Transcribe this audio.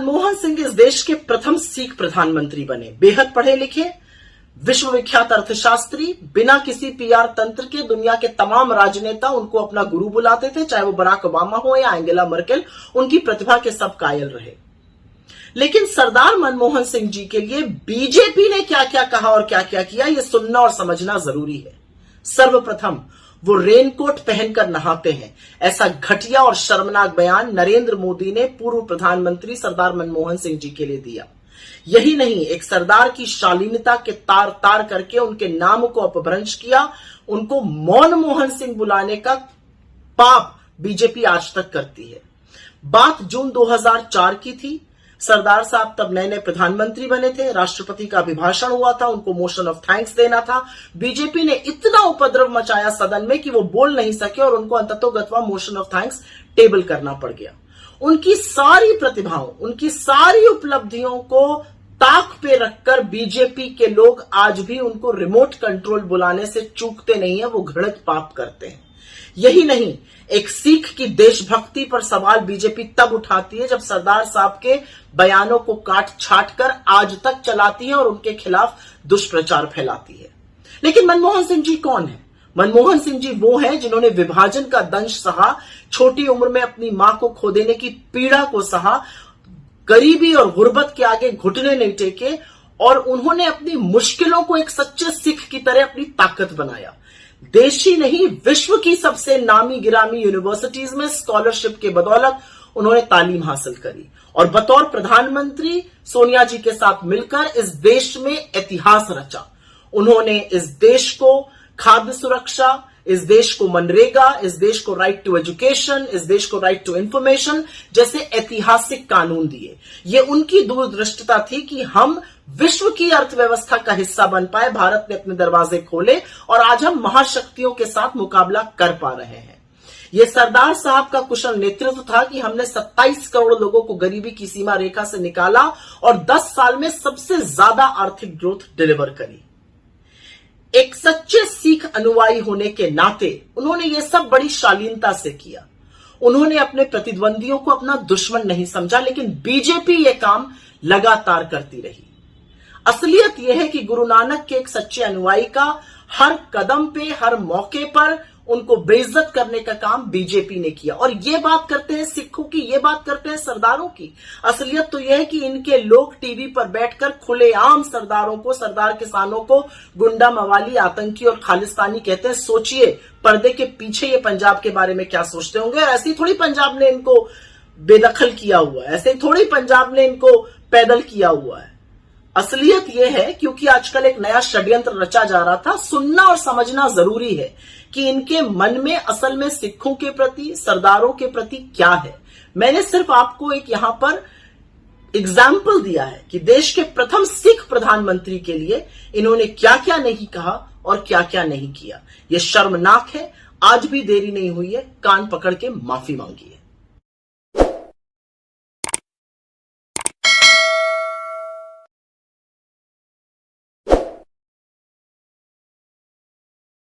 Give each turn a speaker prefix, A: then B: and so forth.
A: मनमोहन सिंह इस देश के प्रथम सिख प्रधानमंत्री बने। बेहद पढ़े लिखे, विश्वविख्यात अर्थशास्त्री, बिना किसी पीआर तंत्र के दुनिया के तमाम राजनेता उनको अपना गुरु बुलाते थे, चाहे वो बराक ओबामा हो या एंजेला मर्केल। उनकी प्रतिभा के सब कायल रहे। लेकिन सरदार मनमोहन सिंह जी के लिए बीजेपी ने क्या क्या कहा और क्या क्या किया, यह सुनना और समझना जरूरी है। सर्वप्रथम, वो रेनकोट पहनकर नहाते हैं, ऐसा घटिया और शर्मनाक बयान नरेंद्र मोदी ने पूर्व प्रधानमंत्री सरदार मनमोहन सिंह जी के लिए दिया। यही नहीं, एक सरदार की शालीनता के तार तार करके उनके नाम को अपभ्रंश किया। उनको मौन मोहन सिंह बुलाने का पाप बीजेपी आज तक करती है। बात जून 2004 की थी। सरदार साहब तब नए नए प्रधानमंत्री बने थे, राष्ट्रपति का अभिभाषण हुआ था, उनको मोशन ऑफ थैंक्स देना था। बीजेपी ने इतना उपद्रव मचाया सदन में कि वो बोल नहीं सके और उनको अंततोगत्वा मोशन ऑफ थैंक्स टेबल करना पड़ गया। उनकी सारी प्रतिभाओं, उनकी सारी उपलब्धियों को ताक पे रखकर बीजेपी के लोग आज भी उनको रिमोट कंट्रोल बुलाने से चूकते नहीं है, वो घृणित पाप करते हैं। यही नहीं, एक सिख की देशभक्ति पर सवाल बीजेपी तब उठाती है जब सरदार साहब के बयानों को काट छाट कर आज तक चलाती है और उनके खिलाफ दुष्प्रचार फैलाती है। लेकिन मनमोहन सिंह जी कौन है? मनमोहन सिंह जी वो हैं जिन्होंने विभाजन का दंश सहा, छोटी उम्र में अपनी मां को खो देने की पीड़ा को सहा, गरीबी और गुर्बत के आगे घुटने नहीं टेके और उन्होंने अपनी मुश्किलों को एक सच्चे सिख की तरह अपनी ताकत बनाया। देश ही नहीं, विश्व की सबसे नामी गिरामी यूनिवर्सिटीज में स्कॉलरशिप के बदौलत उन्होंने तालीम हासिल करी और बतौर प्रधानमंत्री सोनिया जी के साथ मिलकर इस देश में इतिहास रचा। उन्होंने इस देश को खाद्य सुरक्षा, इस देश को मनरेगा, इस देश को राइट टू एजुकेशन, इस देश को राइट टू इंफॉर्मेशन जैसे ऐतिहासिक कानून दिए। ये उनकी दूरदृष्टता थी कि हम विश्व की अर्थव्यवस्था का हिस्सा बन पाए, भारत ने अपने दरवाजे खोले और आज हम महाशक्तियों के साथ मुकाबला कर पा रहे हैं। यह सरदार साहब का कुशल नेतृत्व था कि हमने 27 करोड़ लोगों को गरीबी की सीमा रेखा से निकाला और 10 साल में सबसे ज्यादा आर्थिक ग्रोथ डिलीवर करी। एक सच्चे सिख अनुयायी होने के नाते उन्होंने यह सब बड़ी शालीनता से किया। उन्होंने अपने प्रतिद्वंदियों को अपना दुश्मन नहीं समझा, लेकिन बीजेपी यह काम लगातार करती रही। असलियत यह है कि गुरु नानक के एक सच्चे अनुयायी का हर कदम पे, हर मौके पर उनको बेइज्जत करने का काम बीजेपी ने किया। और ये बात करते हैं सिखों की, ये बात करते हैं सरदारों की। असलियत तो यह है कि इनके लोग टीवी पर बैठकर खुलेआम सरदारों को, सरदार किसानों को गुंडा, मवाली, आतंकी और खालिस्तानी कहते हैं। सोचिए पर्दे के पीछे ये पंजाब के बारे में क्या सोचते होंगे। और ऐसे थोड़ी पंजाब ने इनको बेदखल किया हुआ है, ऐसे थोड़ी पंजाब ने इनको पैदल किया हुआ है। असलियत यह है क्योंकि आजकल एक नया षड्यंत्र रचा जा रहा था। सुनना और समझना जरूरी है कि इनके मन में असल में सिखों के प्रति, सरदारों के प्रति क्या है। मैंने सिर्फ आपको एक यहां पर एग्जाम्पल दिया है कि देश के प्रथम सिख प्रधानमंत्री के लिए इन्होंने क्या क्या नहीं कहा और क्या क्या नहीं किया। यह शर्मनाक है। आज भी देरी नहीं हुई है, कान पकड़ के माफी मांगिए।